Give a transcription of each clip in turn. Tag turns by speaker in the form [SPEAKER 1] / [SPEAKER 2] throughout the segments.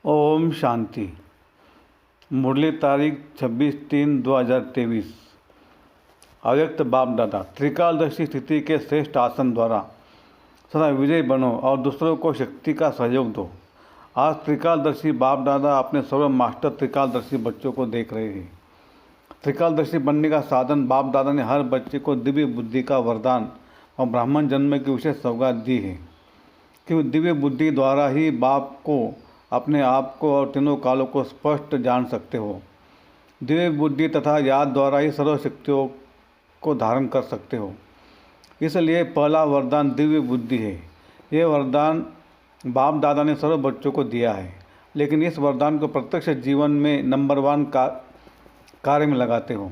[SPEAKER 1] ओम शांति। मुरली तारीख 26/3/2023। अव्यक्त बाप दादा त्रिकालदर्शी स्थिति के श्रेष्ठ आसन द्वारा सदा विजय बनो और दूसरों को शक्ति का सहयोग दो। आज त्रिकालदर्शी बाप दादा अपने सर्व मास्टर त्रिकालदर्शी बच्चों को देख रहे हैं। त्रिकालदर्शी बनने का साधन बाप दादा ने हर बच्चे को दिव्य बुद्धि का वरदान और ब्राह्मण जन्म की विशेष सौगात दी है कि दिव्य बुद्धि द्वारा ही बाप को, अपने आप को और तीनों कालों को स्पष्ट जान सकते हो। दिव्य बुद्धि तथा याद द्वारा ही सर्व शक्तियों को धारण कर सकते हो। इसलिए पहला वरदान दिव्य बुद्धि है। यह वरदान बाप दादा ने सर्व बच्चों को दिया है, लेकिन इस वरदान को प्रत्यक्ष जीवन में नंबर 1 कार्य में लगाते हो।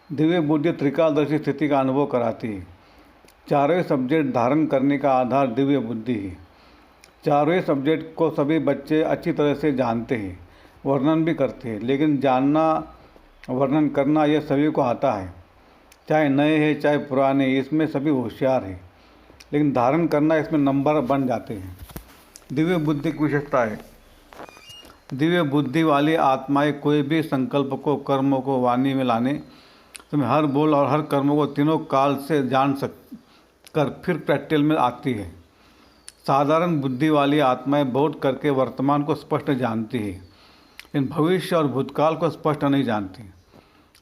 [SPEAKER 1] दिव्य बुद्धि त्रिकालदर्शी स्थिति का अनुभव कराती है। चारों सब्जेक्ट धारण करने का आधार दिव्य बुद्धि है। चारों सब्जेक्ट को सभी बच्चे अच्छी तरह से जानते हैं, वर्णन भी करते हैं, लेकिन जानना वर्णन करना यह सभी को आता है। चाहे नए हैं चाहे पुराने, इसमें सभी होशियार हैं, लेकिन धारण करना इसमें नंबर बन जाते हैं। दिव्य बुद्धि की विशेषता है, दिव्य बुद्धि वाली आत्माएं कोई भी संकल्प को, कर्मों को वाणी में लाने समय हर बोल और हर कर्मों को तीनों काल से जान कर फिर प्रैक्टिकल में आती है। साधारण बुद्धि वाली आत्माएं बहुत करके वर्तमान को स्पष्ट जानती है, लेकिन भविष्य और भूतकाल को स्पष्ट नहीं जानती।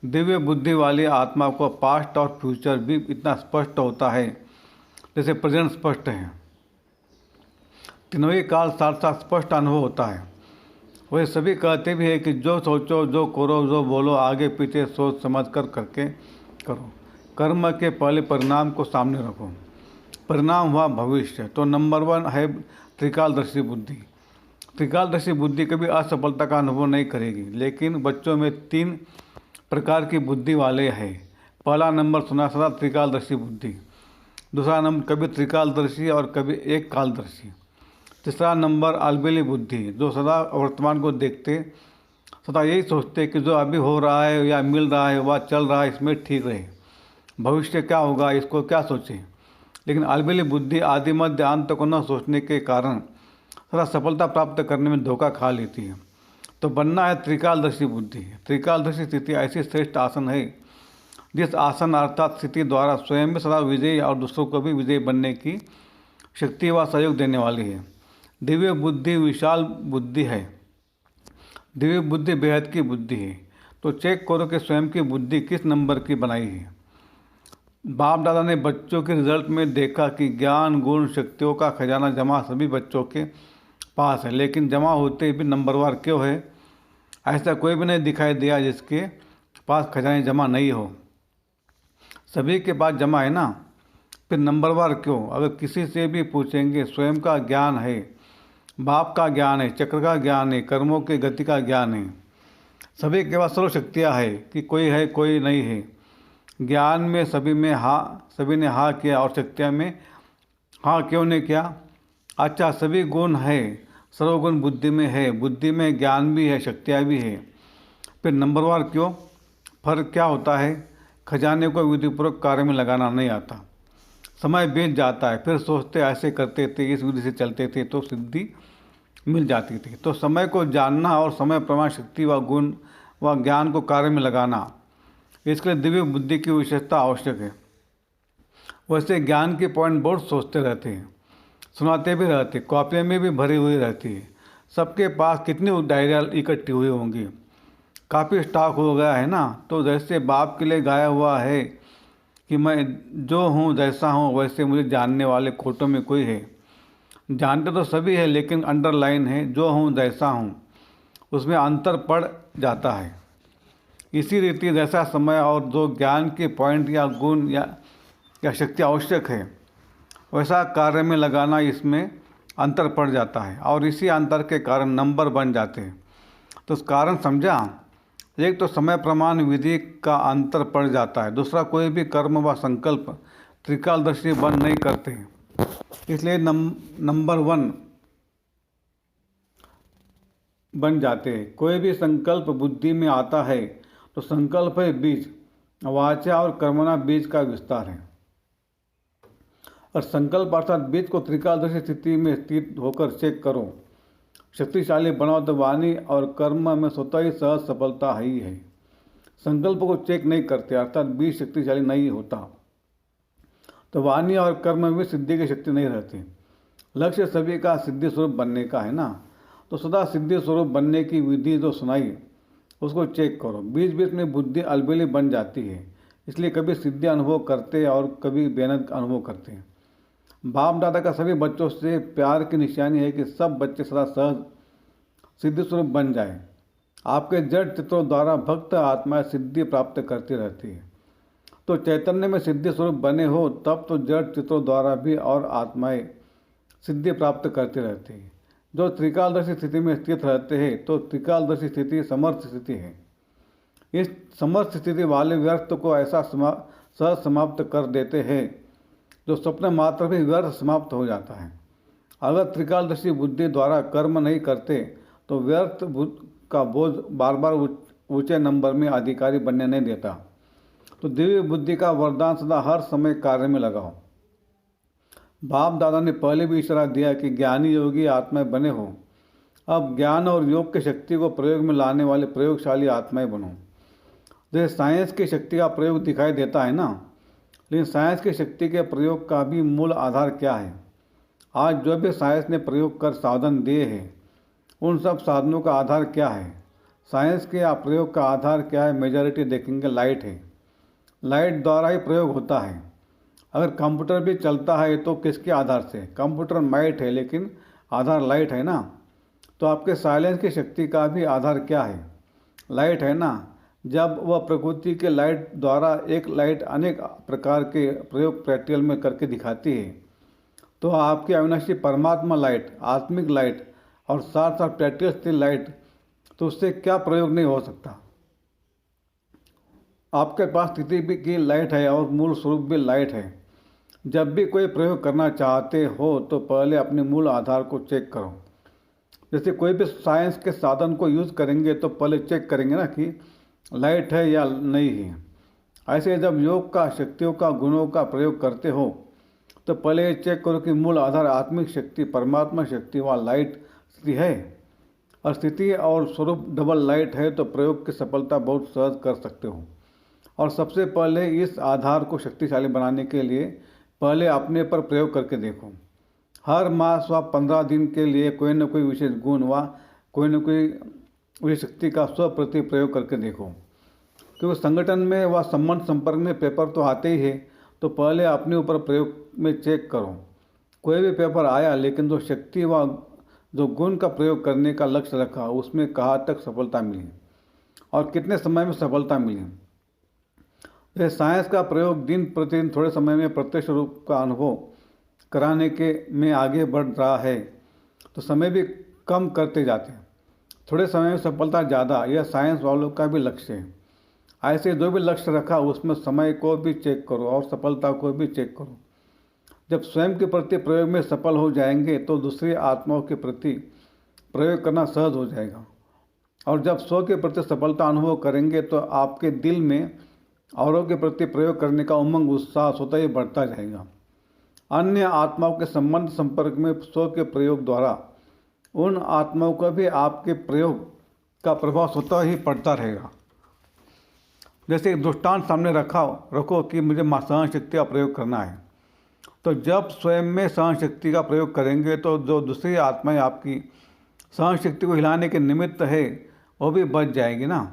[SPEAKER 1] दिव्य बुद्धि वाली आत्मा को पास्ट और फ्यूचर भी इतना स्पष्ट होता है जैसे प्रेजेंट स्पष्ट है। तीनों ही काल साथ साथ स्पष्ट अनुभव होता है। वह सभी कहते भी है कि जो सोचो, जो करो, जो बोलो, आगे पीछे सोच समझ कर करके करो। कर्म के पहले परिणाम को सामने रखो। परिणाम हुआ भविष्य। तो नंबर 1 है त्रिकालदर्शी बुद्धि। त्रिकालदर्शी बुद्धि कभी असफलता का अनुभव नहीं करेगी, लेकिन बच्चों में 3 प्रकार की बुद्धि वाले हैं। पहला नंबर सुना सदा त्रिकालदर्शी बुद्धि, दूसरा नंबर कभी त्रिकालदर्शी और कभी एक कालदर्शी, तीसरा नंबर अलबेली बुद्धि, जो सदा वर्तमान को देखते, सदा यही सोचते कि जो अभी हो रहा है या मिल रहा है वह चल रहा है, इसमें ठीक रहे, भविष्य क्या होगा इसको क्या सोचें। लेकिन अलबेली बुद्धि आदि मध्य अंत को न सोचने के कारण सदा सफलता प्राप्त करने में धोखा खा लेती है। तो बनना है त्रिकालदर्शी बुद्धि। त्रिकालदर्शी स्थिति ऐसी श्रेष्ठ आसन है जिस आसन अर्थात स्थिति द्वारा स्वयं भी सदा विजयी और दूसरों को भी विजयी बनने की शक्ति व सहयोग देने वाली है। दिव्य बुद्धि विशाल बुद्धि है। दिव्य बुद्धि बेहद की बुद्धि है। तो चेक करो कि स्वयं की बुद्धि किस नंबर की बनाई है। बाप दादा ने बच्चों के रिजल्ट में देखा कि ज्ञान, गुण, शक्तियों का खजाना जमा सभी बच्चों के पास है, लेकिन जमा होते भी नंबरवार क्यों है? ऐसा कोई भी नहीं दिखाई दिया जिसके पास खजाने जमा नहीं हो। सभी के पास जमा है ना, फिर नंबरवार क्यों? अगर किसी से भी पूछेंगे, स्वयं का ज्ञान है, बाप का ज्ञान है, चक्र का ज्ञान है, कर्मों की गति का ज्ञान है। सभी के पास सर्व शक्तियाँ है कि कोई है कोई नहीं है। ज्ञान में सभी में हाँ, सभी ने हाँ किया और शक्तियाँ में हाँ क्यों नहीं किया? अच्छा, सभी गुण है, सर्वगुण बुद्धि में है, बुद्धि में ज्ञान भी है, शक्तियाँ भी है, फिर नंबरवार क्यों? फर्क क्या होता है? खजाने को विधिपूर्वक कार्य में लगाना नहीं आता। समय बीत जाता है, फिर सोचते ऐसे करते थे, इस विधि से चलते थे तो सिद्धि मिल जाती थी। तो समय को जानना और समय प्रमाण शक्ति व गुण व ज्ञान को कार्य में लगाना, इसके लिए दिव्य बुद्धि की विशेषता आवश्यक है। वैसे ज्ञान के पॉइंट बहुत सोचते रहते हैं, सुनाते भी रहते, कॉपियाँ में भी भरी हुई रहती है। सबके पास कितनी डायरियाँ इकट्ठी हुई होंगी, काफ़ी स्टॉक हो गया है ना। तो जैसे बाप के लिए गाया हुआ है कि मैं जो हूँ जैसा हूँ वैसे मुझे जानने वाले कोटों में कोई है। जानते तो सभी है, लेकिन अंडरलाइन है जो हूँ जैसा हूँ, उसमें अंतर पड़ जाता है। इसी रीति जैसा समय और जो ज्ञान के पॉइंट या गुण या शक्ति आवश्यक है, वैसा कार्य में लगाना, इसमें अंतर पड़ जाता है और इसी अंतर के कारण नंबर बन जाते हैं। तो उस कारण समझा, एक तो समय प्रमाण विधि का अंतर पड़ जाता है, दूसरा कोई भी कर्म व संकल्प त्रिकालदर्शी बन नहीं करते, इसलिए नंबर 1 बन जाते हैं। कोई भी संकल्प बुद्धि में आता है तो संकल्प है बीज, वाचा और कर्मणा बीज का विस्तार है। और संकल्प अर्थात बीज को त्रिकालदर्शी स्थिति में स्थित होकर चेक करो शक्तिशाली बनाओ तो वाणी और कर्म में स्वतः ही सहज सफलता ही है। संकल्प को चेक नहीं करते अर्थात बीज शक्तिशाली नहीं होता तो वाणी और कर्म में सिद्धि की शक्ति नहीं रहती। लक्ष्य सभी का सिद्धि स्वरूप बनने का है ना, तो सदा सिद्धि स्वरूप बनने की विधि जो सुनाई उसको चेक करो। बीच बीच में बुद्धि अलबेली बन जाती है, इसलिए कभी सिद्धि अनुभव करते और कभी बेनद अनुभव करते हैं। बाप दादा का सभी बच्चों से प्यार की निशानी है कि सब बच्चे सदा सहज सिद्धि स्वरूप बन जाए। आपके जड़ चित्रों द्वारा भक्त आत्माएं सिद्धि प्राप्त करती रहती है, तो चैतन्य में सिद्धि स्वरूप बने हो तब तो जड़ चित्रों द्वारा भी और आत्माएं सिद्धि प्राप्त करती रहती है। जो त्रिकालदर्शी स्थिति में स्थित रहते हैं तो त्रिकालदर्शी स्थिति समर्थ स्थिति है। इस समर्थ स्थिति वाले व्यर्थ को ऐसा सहज समाप्त कर देते हैं जो स्वप्न मात्र भी व्यर्थ समाप्त हो जाता है। अगर त्रिकालदर्शी बुद्धि द्वारा कर्म नहीं करते तो व्यर्थ का बोझ बार बार ऊंचे नंबर में अधिकारी बनने नहीं देता। तो दिव्य बुद्धि का वरदान सदा हर समय कार्य में लगाओ। बाप दादा ने पहले भी इशारा दिया कि ज्ञानी योगी आत्माएं बने हो। अब ज्ञान और योग की शक्ति को प्रयोग में लाने वाले प्रयोगशाली आत्माएं बनो। जैसे साइंस की शक्ति का प्रयोग दिखाई देता है ना, लेकिन साइंस की शक्ति के प्रयोग का भी मूल आधार क्या है? आज जो भी साइंस ने प्रयोग कर साधन दिए हैं उन सब साधनों का आधार क्या है? साइंस के प्रयोग का आधार क्या है? मेजॉरिटी देखेंगे लाइट है। लाइट द्वारा ही प्रयोग होता है। अगर कंप्यूटर भी चलता है तो किसके आधार से? कंप्यूटर माइट है लेकिन आधार लाइट है ना। तो आपके साइलेंस की शक्ति का भी आधार क्या है? लाइट है ना। जब वह प्रकृति के लाइट द्वारा एक लाइट अनेक प्रकार के प्रयोग प्रैक्टिकल में करके दिखाती है, तो आपकी अविनाशी परमात्मा लाइट, आत्मिक लाइट और साथ साथ प्रैक्टिकल लाइट, तो उससे क्या प्रयोग नहीं हो सकता? आपके पास स्थिति भी की लाइट है और मूल स्वरूप भी लाइट है। जब भी कोई प्रयोग करना चाहते हो तो पहले अपने मूल आधार को चेक करो। जैसे कोई भी साइंस के साधन को यूज़ करेंगे तो पहले चेक करेंगे ना कि लाइट है या नहीं है। ऐसे जब योग का, शक्तियों का, गुणों का प्रयोग करते हो तो पहले ये चेक करो कि मूल आधार आत्मिक शक्ति, परमात्मा शक्ति व लाइट स्थिति है। और स्थिति और स्वरूप डबल लाइट है तो प्रयोग की सफलता बहुत सहज कर सकते हो। और सबसे पहले इस आधार को शक्तिशाली बनाने के लिए पहले अपने पर प्रयोग करके देखो। हर मास व 15 दिन के लिए कोई न कोई विशेष गुण व कोई न कोई विशेष शक्ति का स्वप्रति प्रयोग करके देखो। क्योंकि संगठन में व संबंध संपर्क में पेपर तो आते ही है, तो पहले अपने ऊपर प्रयोग में चेक करो। कोई भी पेपर आया लेकिन जो शक्ति व जो गुण का प्रयोग करने का लक्ष्य रखा उसमें कहाँ तक सफलता मिली और कितने समय में सफलता मिली। यह साइंस का प्रयोग दिन प्रतिदिन थोड़े समय में प्रत्यक्ष रूप का अनुभव कराने के में आगे बढ़ रहा है तो समय भी कम करते जाते हैं। थोड़े समय में सफलता ज़्यादा, यह साइंस वालों का भी लक्ष्य है। ऐसे जो भी लक्ष्य रखा उसमें समय को भी चेक करो और सफलता को भी चेक करो। जब स्वयं के प्रति प्रयोग में सफल हो जाएंगे तो दूसरी आत्माओं के प्रति प्रयोग करना सहज हो जाएगा। और जब स्व के प्रति सफलता अनुभव करेंगे तो आपके दिल में औरों के प्रति प्रयोग करने का उमंग, उत्साह स्वतः ही बढ़ता जाएगा। अन्य आत्माओं के संबंध संपर्क में स्व के प्रयोग द्वारा उन आत्माओं का भी आपके प्रयोग का प्रभाव स्वतः ही पड़ता रहेगा। जैसे एक दृष्टांत सामने रखो कि मुझे सहन शक्ति का प्रयोग करना है, तो जब स्वयं में सहन शक्ति का प्रयोग करेंगे तो जो दूसरी आत्माएं आपकी सहन शक्ति को हिलाने के निमित्त है वो भी बच जाएगी ना,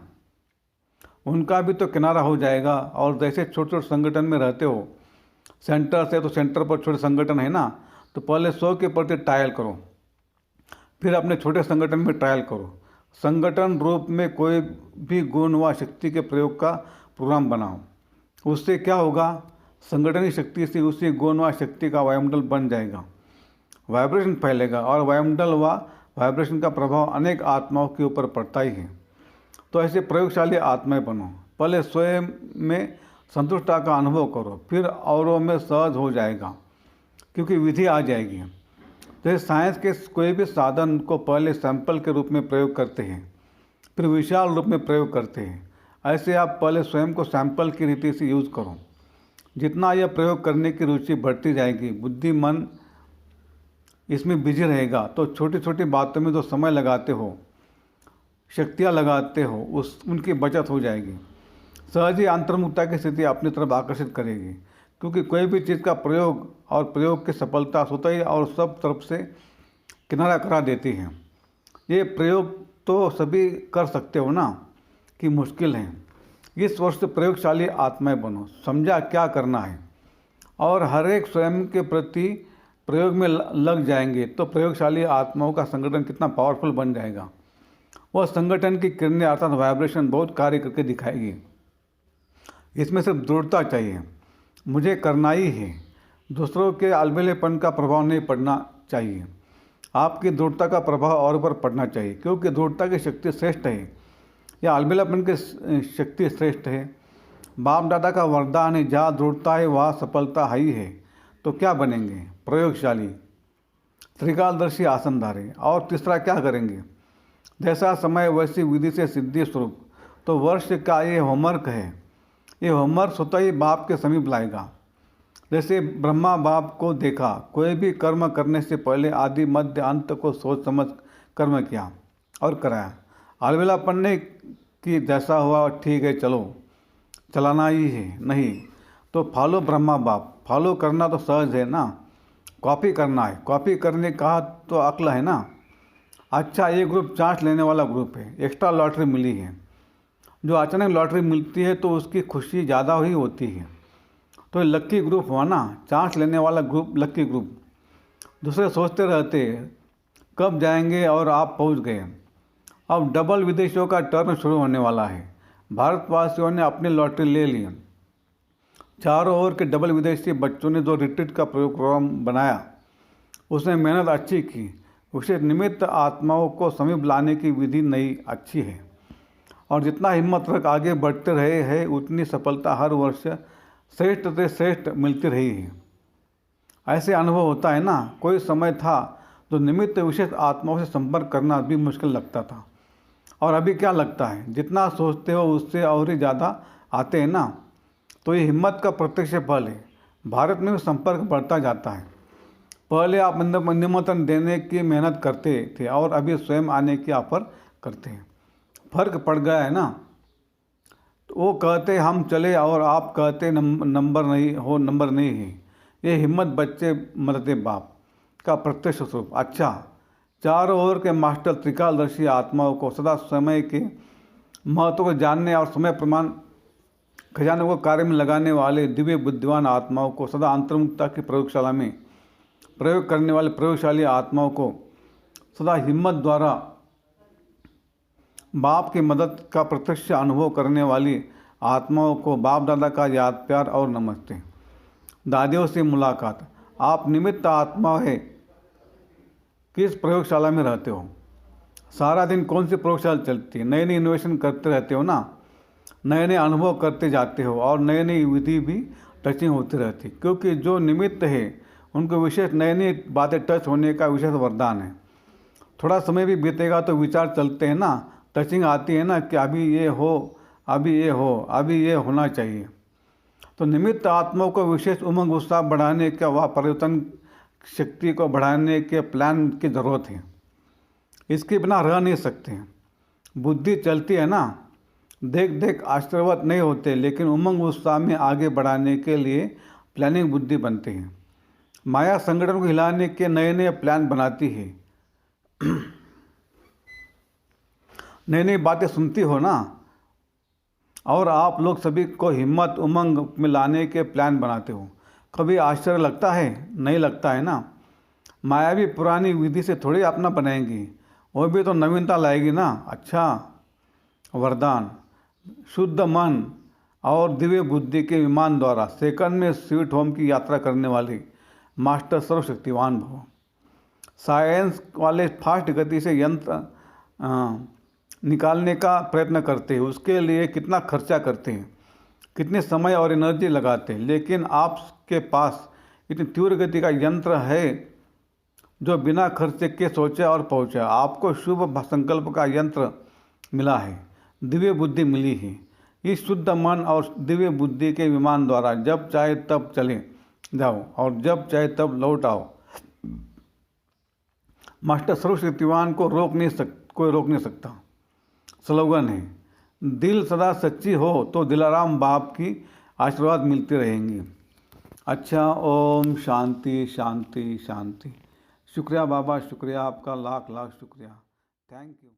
[SPEAKER 1] उनका भी तो किनारा हो जाएगा। और जैसे छोटे छोटे संगठन में रहते हो, सेंटर से तो सेंटर पर छोटे संगठन है ना, तो पहले 100 के प्रति ट्रायल करो, फिर अपने छोटे संगठन में ट्रायल करो। संगठन रूप में कोई भी गुण व शक्ति के प्रयोग का प्रोग्राम बनाओ। उससे क्या होगा? संगठन शक्ति से उसी गुण व शक्ति का वायुमंडल बन जाएगा, वाइब्रेशन फैलेगा और वायुमंडल व वाइब्रेशन का प्रभाव अनेक आत्माओं के ऊपर पड़ता ही है। तो ऐसे प्रयोगशाली आत्माएं बनो। पहले स्वयं में संतुष्टता का अनुभव करो, फिर औरों में सहज हो जाएगा क्योंकि विधि आ जाएगी। जैसे साइंस के कोई भी साधन को पहले सैंपल के रूप में प्रयोग करते हैं, फिर विशाल रूप में प्रयोग करते हैं, ऐसे आप पहले स्वयं को सैंपल की रीति से यूज़ करो। जितना यह प्रयोग करने की रुचि बढ़ती जाएगी, बुद्धि मन इसमें बिजी रहेगा तो छोटी छोटी बातों में जो समय लगाते हो, शक्तियाँ लगाते हो, उनकी बचत हो जाएगी। सहज ही अंतर्मुखता की स्थिति अपनी तरफ आकर्षित करेगी, क्योंकि कोई भी चीज़ का प्रयोग और प्रयोग की सफलता स्वतः ही और सब तरफ से किनारा करा देती है। ये प्रयोग तो सभी कर सकते हो ना, कि मुश्किल है। इस वर्ष प्रयोगशाली आत्माएं बनो, समझा क्या करना है, और हर एक स्वयं के प्रति प्रयोग में लग जाएंगे तो प्रयोगशाली आत्माओं का संगठन कितना पावरफुल बन जाएगा। वह संगठन की किरणें अर्थात वाइब्रेशन बहुत कार्य करके दिखाएगी। इसमें सिर्फ दृढ़ता चाहिए, मुझे करना ही है। दूसरों के अलबेलेपन का प्रभाव नहीं पड़ना चाहिए, आपकी दृढ़ता का प्रभाव और पर पड़ना चाहिए, क्योंकि दृढ़ता की शक्ति श्रेष्ठ है या अलबेलापन की शक्ति श्रेष्ठ है। बाप दादा का वरदान है, जहाँ दृढ़ता है वहाँ सफलता ही है। तो क्या बनेंगे? प्रयोगशाली, त्रिकालदर्शी आसनधारी। और तीसरा क्या करेंगे? जैसा समय वैसी विधि से सिद्धि स्वरूप। तो वर्ष का ये होमवर्क है, ये होमवर्क स्वतः ही बाप के समीप लाएगा। जैसे ब्रह्मा बाप को देखा, कोई भी कर्म करने से पहले आदि मध्य अंत को सोच समझ कर्म किया और कराया। अलबेलापन ने कि जैसा हुआ ठीक है, चलो चलाना ही है, नहीं तो फॉलो ब्रह्मा बाप। फॉलो करना तो सहज है ना, कॉपी करना है। कॉपी करने का तो अक्ल है ना। अच्छा, ये ग्रुप चांस लेने वाला ग्रुप है, एक्स्ट्रा लॉटरी मिली है। जो अचानक लॉटरी मिलती है तो उसकी खुशी ज़्यादा ही होती है। तो लक्की ग्रुप हुआ ना, चांस लेने वाला ग्रुप, लक्की ग्रुप। दूसरे सोचते रहते कब जाएंगे और आप पहुंच गए। अब डबल विदेशियों का टर्न शुरू होने वाला है। भारतवासियों ने अपनी लॉटरी ले ली। चारों ओर के डबल विदेशी बच्चों ने जो रिट्रीट का प्रोग्राम बनाया, उसने मेहनत अच्छी की। उसे निमित्त आत्माओं को समीप लाने की विधि नई अच्छी है, और जितना हिम्मत रख आगे बढ़ते रहे हैं उतनी सफलता हर वर्ष श्रेष्ठ से श्रेष्ठ मिलती रही है। ऐसे अनुभव होता है ना। कोई समय था तो निमित्त विशेष आत्माओं से संपर्क करना भी मुश्किल लगता था, और अभी क्या लगता है? जितना सोचते हो उससे और ही ज़्यादा आते हैं ना। तो ये हिम्मत का प्रत्यक्ष फल है। भारत में भी संपर्क बढ़ता जाता है। पहले आप निमंत्रण देने की मेहनत करते थे और अभी स्वयं आने की ऑफर करते हैं। फर्क पड़ गया है ना। तो वो कहते हम चले और आप कहते नंबर नहीं है। ये हिम्मत बच्चे मरते बाप का प्रत्यक्ष स्वरूप। अच्छा, चारों ओर के मास्टर त्रिकालदर्शी आत्माओं को सदा समय के महत्व को जानने और समय प्रमाण खजाने को कार्य में लगाने वाले दिव्य बुद्धिमान आत्माओं को, सदा अंतर्मुखता की प्रयोगशाला में प्रयोग करने वाले प्रयोगशाली आत्माओं को, सदा हिम्मत द्वारा बाप की मदद का प्रत्यक्ष अनुभव करने वाली आत्माओं को बाप दादा का याद प्यार और नमस्ते। दादियों से मुलाकात। आप निमित्त आत्मा है, किस प्रयोगशाला में रहते हो? सारा दिन कौन सी प्रयोगशाला चलती है? नए नए इनोवेशन करते रहते हो ना, नए नए अनुभव करते जाते हो, और नई नई विधि भी टचिंग होती रहती, क्योंकि जो निमित्त है उनको विशेष नई नई बातें टच होने का विशेष वरदान है। थोड़ा समय भी बीतेगा तो विचार चलते हैं ना, टचिंग आती है ना कि अभी ये हो, अभी ये हो, अभी ये होना चाहिए। तो निमित्त आत्माओं को विशेष उमंग उत्साह बढ़ाने का व परिवर्तन शक्ति को बढ़ाने के प्लान की ज़रूरत है। इसके बिना रह नहीं सकते हैं। बुद्धि चलती है ना, देख देख आश्चर्यवत नहीं होते, लेकिन उमंग उत्साह में आगे बढ़ाने के लिए प्लानिंग बुद्धि बनती है। माया संगठन को हिलाने के नए नए प्लान बनाती है। नई नई बातें सुनती हो ना, और आप लोग सभी को हिम्मत उमंग में लाने के प्लान बनाते हो। कभी आश्चर्य लगता है? नहीं लगता है ना। माया भी पुरानी विधि से थोड़ी अपना बनाएंगी, वो भी तो नवीनता लाएगी ना। अच्छा, वरदान शुद्ध मन और दिव्य बुद्धि के विमान द्वारा सेकंड में स्वीट होम की यात्रा करने वाली मास्टर सर्वशक्तिवान भव। साइंस वाले फास्ट गति से यंत्र निकालने का प्रयत्न करते हैं, उसके लिए कितना खर्चा करते हैं, कितने समय और एनर्जी लगाते हैं, लेकिन आपके पास इतनी तीव्र गति का यंत्र है जो बिना खर्चे के सोचे और पहुंचा। आपको शुभ संकल्प का यंत्र मिला है, दिव्य बुद्धि मिली है। इस शुद्ध मन और दिव्य बुद्धि के विमान द्वारा जब चाहे तब चले जाओ और जब चाहे तब लौट आओ। मास्टर सर्वशक्तिवान को कोई रोक नहीं सकता। स्लोगन है, दिल सदा सच्ची हो तो दिलाराम बाप की आशीर्वाद मिलते रहेंगे। अच्छा, ओम शांति शांति शांति। शुक्रिया बाबा, शुक्रिया आपका, लाख लाख शुक्रिया। Thank you.